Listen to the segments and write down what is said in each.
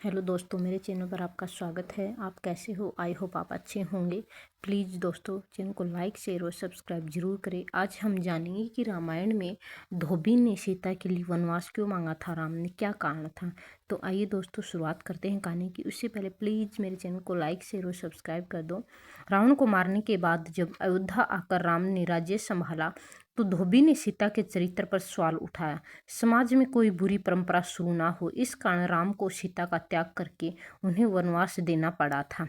Hello दोस्तों, मेरे channel पर आपका स्वागत है। आप कैसे हो? आई होप आप अच्छे होंगे। प्लीज़ दोस्तों, चैनल को लाइक शेयर और सब्सक्राइब जरूर करें। आज हम जानेंगे कि रामायण में धोबी ने सीता के लिए वनवास क्यों मांगा था, राम ने क्या कारण था। तो आइए दोस्तों, शुरुआत करते हैं कहानी की। उससे पहले प्लीज़ मेरे चैनल को लाइक शेयर और सब्सक्राइब कर दो। रावण को मारने के बाद जब अयोध्या आकर राम ने राज्य संभाला तो धोबी ने सीता के चरित्र पर सवाल उठाया। समाज में कोई बुरी परंपरा शुरू ना हो, इस कारण राम को सीता का त्याग करके उन्हें वनवास देना पड़ा था।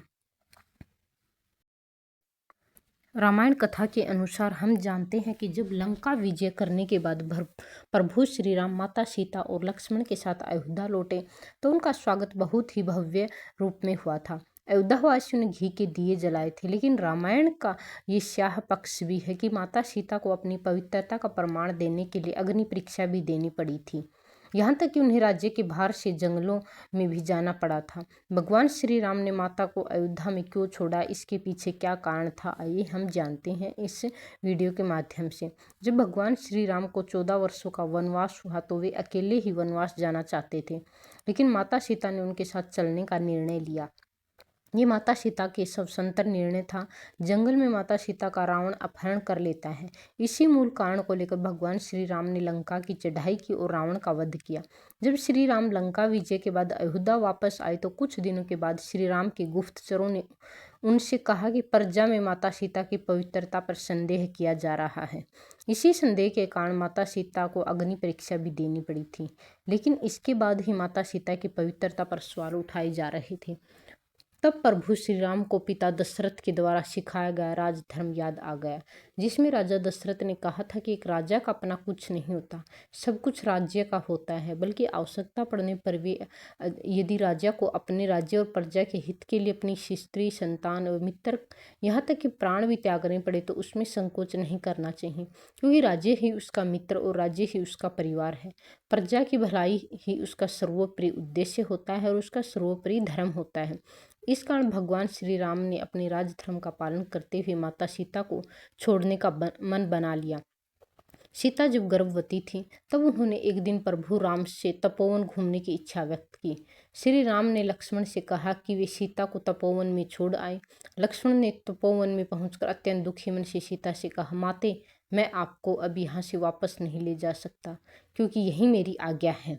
रामायण कथा के अनुसार हम जानते हैं कि जब लंका विजय करने के बाद प्रभु श्री राम माता सीता और लक्ष्मण के साथ अयोध्या लौटे तो उनका स्वागत बहुत ही भव्य रूप में हुआ था। अयोध्या वासियों ने घी के दिए जलाए थे, लेकिन रामायण का ये स्याह पक्ष भी है कि माता सीता को अपनी पवित्रता का प्रमाण देने के लिए अग्नि परीक्षा भी देनी पड़ी थी। यहाँ तक कि उन्हें राज्य के बाहर से जंगलों में भी जाना पड़ा था। भगवान श्री राम ने माता को अयोध्या में क्यों छोड़ा, इसके पीछे क्या कारण था, आइए हम जानते हैं इस वीडियो के माध्यम से। जब भगवान श्री राम को 14 वर्षों का वनवास हुआ तो वे अकेले ही वनवास जाना चाहते थे, लेकिन माता सीता ने उनके साथ चलने का निर्णय लिया। ये माता सीता के स्वतंत्र निर्णय था। जंगल में माता सीता का रावण अपहरण कर लेता है। इसी मूल कारण को लेकर भगवान श्री राम ने लंका की चढ़ाई की और रावण का वध किया। जब श्री राम लंका विजय के बाद अयोध्या वापस आए तो कुछ दिनों के बाद श्री राम के गुप्तचरों ने उनसे कहा कि प्रजा में माता सीता की पवित्रता पर संदेह किया जा रहा है। इसी संदेह के कारण माता सीता को अग्नि परीक्षा भी देनी पड़ी थी, लेकिन इसके बाद ही माता सीता की पवित्रता पर सवाल उठाए जा रहे थे। तब प्रभु श्री राम को पिता दशरथ के द्वारा सिखाया गया राजधर्म याद आ गया, जिसमें राजा दशरथ ने कहा था कि एक राजा का अपना कुछ नहीं होता, सब कुछ राज्य का होता है, बल्कि आवश्यकता पड़ने पर भी यदि राजा को अपने राज्य और प्रजा के हित के लिए अपनी स्त्री, संतान और मित्र, यहाँ तक कि प्राण भी त्यागने पड़े तो उसमें संकोच नहीं करना चाहिए, क्योंकि राज्य ही उसका मित्र और राज्य ही उसका परिवार है। प्रजा की भलाई ही उसका सर्वोपरि उद्देश्य होता है और उसका सर्वोपरि धर्म होता है। इस कारण भगवान श्री राम ने अपने राजधर्म का पालन करते हुए माता सीता को छोड़ने का मन बना लिया। सीता जब गर्भवती थी तब उन्होंने एक दिन प्रभु राम से तपोवन घूमने की इच्छा व्यक्त की। श्री राम ने लक्ष्मण से कहा कि वे सीता को तपोवन में छोड़ आए। लक्ष्मण ने तपोवन में पहुंचकर अत्यंत दुखी मन से सीता से कहा, माते, मैं आपको अब यहाँ से वापस नहीं ले जा सकता, क्योंकि यही मेरी आज्ञा है।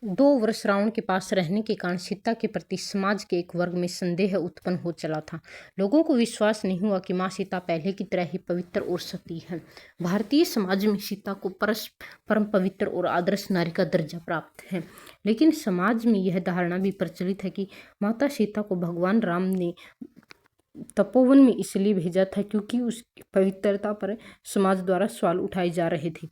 2 वर्ष रावण के पास रहने के कारण सीता के प्रति समाज के एक वर्ग में संदेह उत्पन्न हो चला था। लोगों को विश्वास नहीं हुआ कि माँ सीता पहले की तरह ही पवित्र और सती है। भारतीय समाज में सीता को परम पवित्र और आदर्श नारी का दर्जा प्राप्त है, लेकिन समाज में यह धारणा भी प्रचलित है कि माता सीता को भगवान राम ने तपोवन में इसलिए भेजा था क्योंकि उसकी पवित्रता पर समाज द्वारा सवाल उठाए जा रहे थे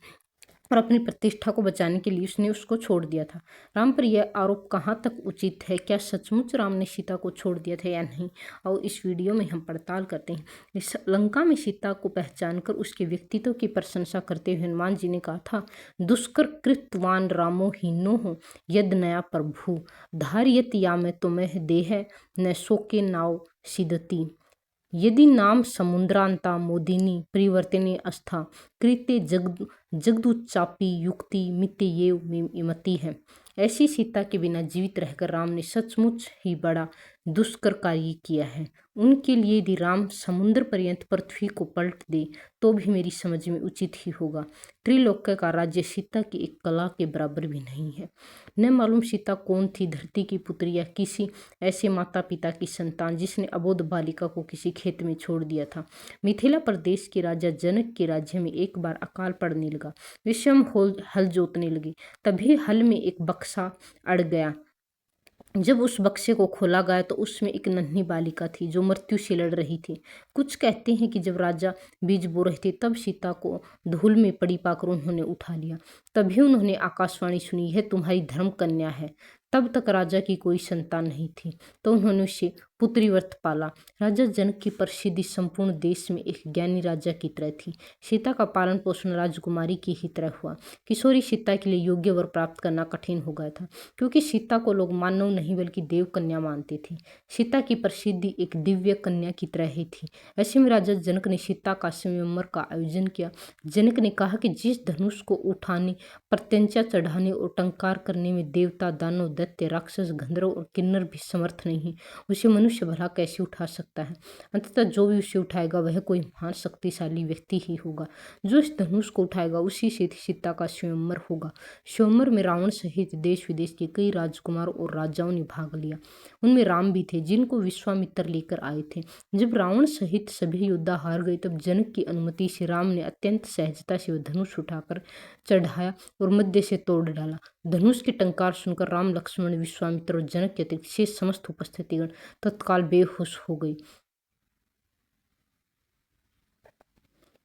और अपनी प्रतिष्ठा को बचाने के लिए उसने उसको छोड़ दिया था। राम पर यह आरोप कहाँ तक उचित है? क्या सचमुच राम ने सीता को छोड़ दिया था या नहीं? और इस वीडियो में हम पड़ताल करते हैं। इस लंका में सीता को पहचानकर उसके व्यक्तित्व की प्रशंसा करते हुए हनुमान जी ने कहा था, दुष्कर कृतवान रामो हीनो यद नया प्रभु धार्यत या में तुम्हें देह न शोके नाव सिदती यदि नाम समुद्रांता मोदिनी परिवर्तने अस्था कृत्य जगदुच्चापी युक्ति मित्य ये इमति है। ऐसी सीता के बिना जीवित रहकर राम ने सचमुच ही बड़ा दुष्कर कार्य किया है। उनके लिए यदि राम समुद्र पर्यंत पृथ्वी को पलट दे तो भी मेरी समझ में उचित ही होगा। त्रिलोक्य का राज्य सीता की एक कला के बराबर भी नहीं है। न मालूम सीता कौन थी, धरती की पुत्री या किसी ऐसे माता पिता की संतान जिसने अबोध बालिका को किसी खेत में छोड़ दिया था। मिथिला प्रदेश के राजा जनक के राज्य में एक बार अकाल पड़ने लगा। वे स्वयं हल जोतने लगे, तभी हल में एक बक्सा अड़ गया। जब उस बक्से को खोला गया तो उसमें एक नन्ही बालिका थी जो मृत्यु से लड़ रही थी। कुछ कहते हैं कि जब राजा बीज बो रहे थे तब सीता को धूल में पड़ी पाकर उन्होंने उठा लिया। तभी उन्होंने आकाशवाणी सुनी, यह तुम्हारी धर्म कन्या है। तब तक राजा की कोई संतान नहीं थी, तो उन्होंने उसे पुत्रीव्रत पाला। राजा जनक की प्रसिद्धि संपूर्ण देश में एक ज्ञानी राजा की तरह थी। सीता का पालन पोषण राजकुमारी की ही तरह हुआ। किशोरी सीता के लिए योग्य वर प्राप्त करना कठिन हो गया था, क्योंकि सीता को लोग मानव नहीं बल्कि देव कन्या मानते थे। सीता की प्रसिद्धि एक दिव्य कन्या की तरह ही थी। ऐसे में राजा जनक ने सीता का स्वयंवर का आयोजन किया। जनक ने कहा कि जिस धनुष को उठाने, प्रत्यंचा चढ़ाने और टंकार करने में देवता, दानव, दैत्य, राक्षस, गंधर्व और किन्नर भी समर्थ नहीं है, उसे मनुष्य भला कैसे उठा सकता है। अंततः जो भी उसे उठाएगा वह कोई महान शक्तिशाली व्यक्ति ही होगा। जो इस धनुष को उठाएगा उसी से सीता का स्वयंवर होगा। स्वयंवर में रावण सहित देश विदेश के कई राजकुमार और राजाओं ने भाग लिया। उनमें राम भी थे, जिनको विश्वामित्र लेकर आए थे। जब रावण सहित सभी योद्धा हार गए तब जनक की अनुमति से राम ने अत्यंत सहजता से वह धनुष उठाकर चढ़ाया और मध्य से तोड़ डाला। धनुष की टंकार सुनकर राम, लक्ष्मण, विश्वामित्र और जनक के अतिरिक्त शेष समस्त उपस्थितिगण तत्काल बेहोश हो गई।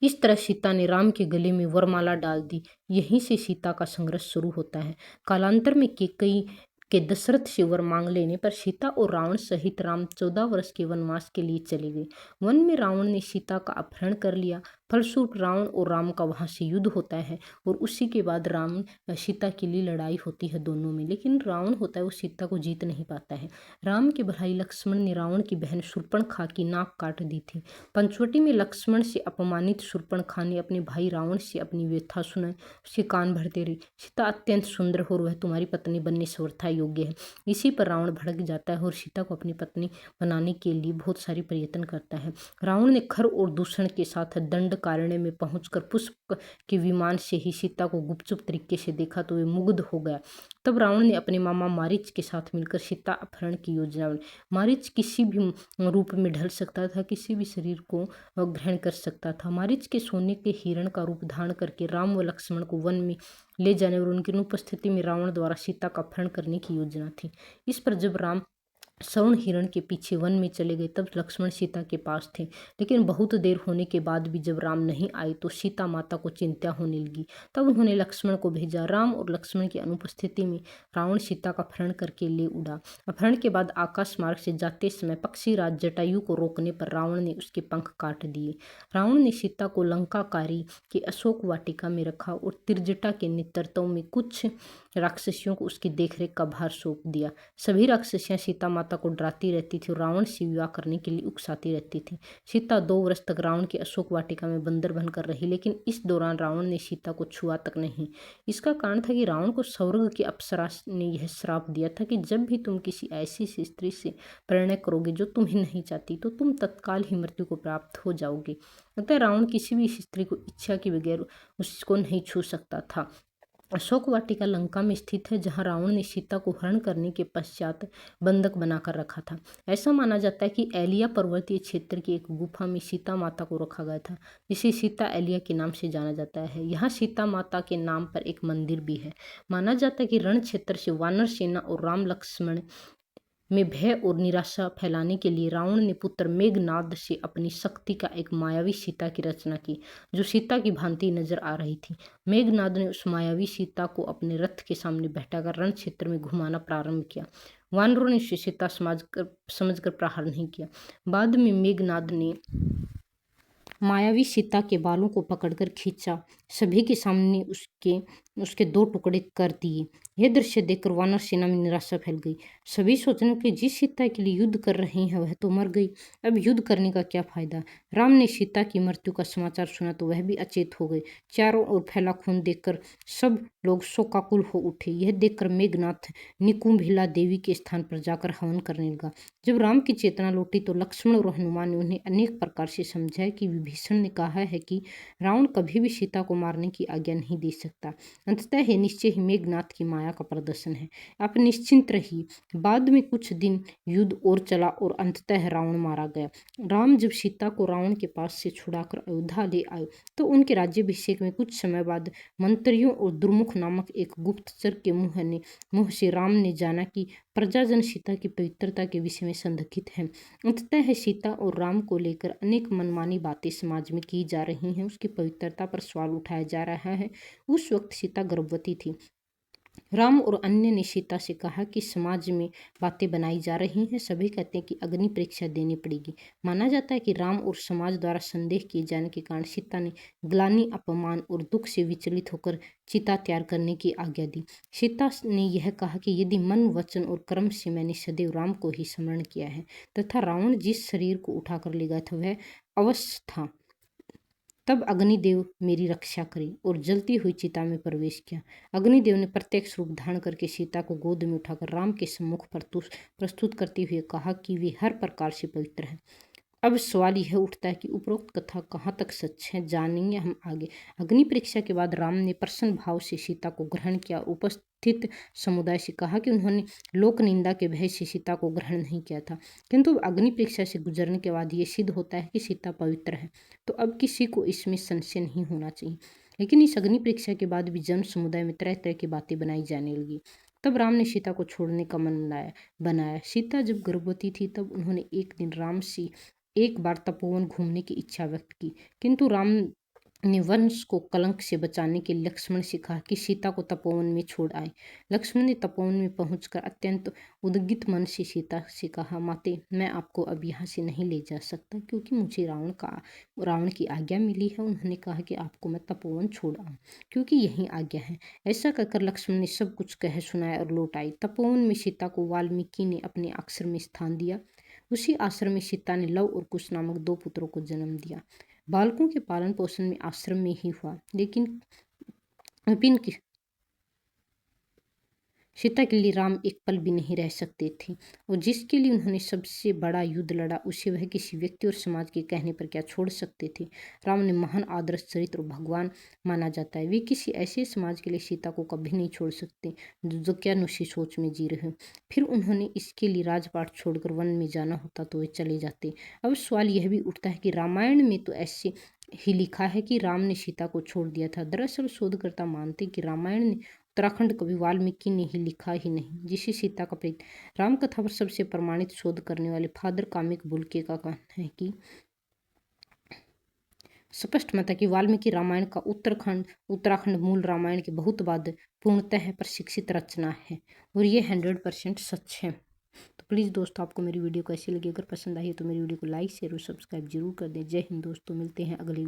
इस तरह सीता ने राम के गले में वरमाला डाल दी। यहीं से सीता का संघर्ष शुरू होता है। कालांतर में केकई के दशरथ से वर मांग लेने पर सीता और रावण सहित राम 14 वर्ष के वनवास के लिए चले गए। वन में रावण ने सीता का अपहरण कर लिया। फलस्वरूप रावण और राम का वहां से युद्ध होता है और उसी के बाद राम सीता के लिए लड़ाई होती है दोनों में। लेकिन रावण होता है वो सीता को जीत नहीं पाता है। राम के भाई लक्ष्मण ने रावण की बहन शूर्पणखा की नाक काट दी थी। पंचवटी में लक्ष्मण से अपमानित शूर्पणखा ने अपने भाई रावण से अपनी व्यथा सुनाई। उसके कान भरते रही, सीता अत्यंत सुंदर हो और वह तुम्हारी पत्नी बनने सर्वथा योग्य है। इसी पर रावण भड़क जाता है और सीता को अपनी पत्नी बनाने के लिए बहुत सारे प्रयत्न करता है। रावण ने खर और दूषण के साथ दंडकारण्य में पहुंचकर पुष्प के विमान से ही सीता को गुपचुप तरीके से देखा तो वे मुग्ध हो गया। तब रावण ने अपने मामा मारीच के साथ मिलकर सीता अपहरण की योजना बनाई। मारीच किसी भी रूप में ढल सकता था, किसी भी शरीर को ग्रहण कर सकता था। मारीच के सोने के हिरण का रूप धारण करके राम व लक्ष्मण को वन में ले जाने और उनकी अनुपस्थिति में रावण द्वारा सीता का अपहरण करने की योजना थी। इस पर जब राम स्वर्ण हिरण के पीछे वन में चले गए तब लक्ष्मण सीता के पास थे। लेकिन बहुत देर होने के बाद भी जब राम नहीं आए तो सीता माता को चिंता होने लगी। तब उन्होंने लक्ष्मण को भेजा। राम और लक्ष्मण की अनुपस्थिति में रावण सीता का अपहरण करके ले उड़ा। अपहरण के बाद आकाश मार्ग से जाते समय पक्षीराज जटायु को रोकने पर रावण ने उसके पंख काट दिए। रावण ने सीता को लंकाकारी के अशोक वाटिका में रखा और त्रिजटा के नेतृत्व में कुछ राक्षसियों को उसकी देखरेख का भार सौंप दिया। सभी राक्षसियां सीता माता को डराती रहती थी और रावण से विवाह करने के लिए उकसाती रहती थी। सीता 2 वर्ष तक रावण की अशोक वाटिका में बंदर बनकर रही, लेकिन इस दौरान रावण ने सीता को छुआ तक नहीं। इसका कारण था कि रावण को स्वर्ग की अप्सरा ने यह श्राप दिया था कि जब भी तुम किसी ऐसी स्त्री से प्रणय करोगे जो तुम्हें नहीं चाहती तो तुम तत्काल ही मृत्यु को प्राप्त हो जाओगे। अतः रावण किसी भी स्त्री को इच्छा के बगैर उसको नहीं छू सकता था। अशोक वाटिका लंका में स्थित है, जहां रावण ने सीता को हरण करने के पश्चात बंधक बनाकर रखा था। ऐसा माना जाता है कि एलिया पर्वतीय क्षेत्र की एक गुफा में सीता माता को रखा गया था, जिसे सीता एलिया के नाम से जाना जाता है। यहाँ सीता माता के नाम पर एक मंदिर भी है। माना जाता है कि रण क्षेत्र से वानर सेना और राम लक्ष्मण में भय और निराशा फैलाने के लिए रावण ने पुत्र मेघनाद से अपनी शक्ति का एक मायावी सीता की रचना की, जो सीता की भांति नजर आ रही थी। मेघनाद ने उस मायावी सीता को अपने रथ के सामने बैठाकर रण क्षेत्र में घुमाना प्रारंभ किया। वानरों ने उसे सीता समझकर प्रहार नहीं किया। बाद में मेघनाद ने मायावी सीता के बालों को पकड़कर खींचा, सभी के सामने उसके 2 टुकड़े कर दिए। यह दृश्य देखकर वानर सेना में निराशा फैल गई। सभी सोचने लगे, जिस सीता के लिए युद्ध कर रहे हैं वह तो मर गई, अब युद्ध करने का क्या फायदा। राम ने सीता की मृत्यु का समाचार सुना तो वह भी अचेत हो गए। चारों ओर फैला खून देखकर सब लोग शोकाकुल हो उठे। यह देखकर मेघनाथ निकुंभिला देवी के स्थान पर जाकर हवन करने लगा। जब राम की चेतना लौटी तो लक्ष्मण और हनुमान ने उन्हें अनेक प्रकार से समझाया कि विभीषण ने कहा है कि रावण कभी भी सीता को मारने की आज्ञा नहीं दे सकता। अंततः यह निश्चय ही मेघनाथ की माया का प्रदर्शन है। आप निश्चिंत रहिए। बाद में कुछ दिन युद्ध और चला और अंततः रावण मारा गया। राम जब सीता को रावण के पास से छुड़ाकर अयोध्या ले आए तो उनके राज्याभिषेक में कुछ समय बाद मंत्रियों और दुर्मुख नामक एक गुप्तचर के मुंह से राम ने जाना कि प्रजाजन सीता की पवित्रता के विषय में संदिग्ध है। अंततः सीता और राम को लेकर अनेक मनमानी बातें समाज में की जा रही हैं। उसकी पवित्रता पर सवाल उठाया जा रहा है। उस वक्त सीता गर्भवती थी। राम और अन्य ने सीता से कहा कि समाज में बातें बनाई जा रही हैं, सभी कहते हैं कि अग्नि परीक्षा देनी पड़ेगी। माना जाता है कि राम और समाज द्वारा संदेह किए जाने के कारण सीता ने ग्लानि, अपमान और दुख से विचलित होकर चिता तैयार करने की आज्ञा दी। सीता ने यह कहा कि यदि मन, वचन और कर्म से मैंने सदैव राम को ही स्मरण किया है तथा रावण जिस शरीर को उठाकर ले गया था वह अवश्य था। तब अग्निदेव मेरी रक्षा करी और जलती हुई चिता में प्रवेश किया। अग्निदेव ने प्रत्यक्ष रूप धारण करके सीता को गोद में उठाकर राम के सम्मुख प्रस्तुत करते हुए कहा कि वे हर प्रकार से पवित्र हैं। अब सवाल यह उठता है कि उपरोक्त कथा कहाँ तक सच है, जानेंगे हम आगे। अग्नि परीक्षा के बाद राम ने प्रसन्न भाव से सीता को ग्रहण किया। उपस्थित समुदाय से कहा कि उन्होंने लोक निंदा के भय से सीता को ग्रहण नहीं किया था, किंतु अग्नि परीक्षा से गुजरने के बाद ये सिद्ध होता है कि सीता पवित्र है, तो अब किसी को इसमें संशय नहीं होना चाहिए। लेकिन इस अग्नि परीक्षा के बाद भी जन समुदाय में तरह तरह की बातें बनाई जाने लगी। तब राम ने सीता को छोड़ने का मन बनाया। सीता जब गर्भवती थी तब उन्होंने एक दिन राम से एक बार तपोवन घूमने की इच्छा व्यक्त की, किंतु राम ने वंश को कलंक से बचाने के लिए लक्ष्मण से कहा कि सीता को तपोवन में छोड़ आए। लक्ष्मण ने तपोवन में पहुंचकर अत्यंत उद्विग्न मन से सीता से कहा, माते, मैं आपको अब यहाँ से नहीं ले जा सकता, क्योंकि मुझे रावण की आज्ञा मिली है। उन्होंने कहा कि आपको मैं तपोवन छोड़ आऊँ, क्योंकि यही आज्ञा है। ऐसा कहकर लक्ष्मण ने सब कुछ कह सुनाया और लौट आई। तपोवन में सीता को वाल्मीकि ने अपने आश्रम में स्थान दिया। उसी आश्रम में सीता ने लव और कुश नामक 2 पुत्रों को जन्म दिया। बालकों के पालन पोषण में आश्रम में ही हुआ, लेकिन विपिन की सीता के लिए राम एक पल भी नहीं रह सकते थे, और जिसके लिए उन्होंने सबसे बड़ा युद्ध लड़ा, उसे वह किसी व्यक्ति और समाज के कहने पर क्या छोड़ सकते थे। राम ने महान आदर्श चरित्र और भगवान माना जाता है। वे किसी ऐसे समाज के लिए सीता को कभी नहीं छोड़ सकते जो क्या नुशी सोच में जी रहे हो। फिर उन्होंने इसके लिए राजपाट छोड़कर वन में जाना होता तो वे चले जाते। अब सवाल यह भी उठता है कि रामायण में तो ऐसे ही लिखा है कि राम ने सीता को छोड़ दिया था। दरअसल शोधकर्ता मानते कि रामायण ने उत्तराखंड कवि वाल्मीकि ने ही लिखा ही नहीं, जिसे सीता का प्रेत। रामकथा पर सबसे प्रमाणित शोध करने वाले फादर कामिक बुल्के का कहना है कि स्पष्ट मत है कि वाल्मीकि रामायण का उत्तराखंड मूल रामायण के बहुत बाद पूर्णतः प्रशिक्षित रचना है, और ये 100% सच है। तो प्लीज़ दोस्तों, आपको मेरी वीडियो कैसी लगी? अगर पसंद आई है तो मेरी वीडियो को लाइक शेयर और सब्सक्राइब जरूर कर दें। जय हिंद दोस्तों, मिलते हैं अगली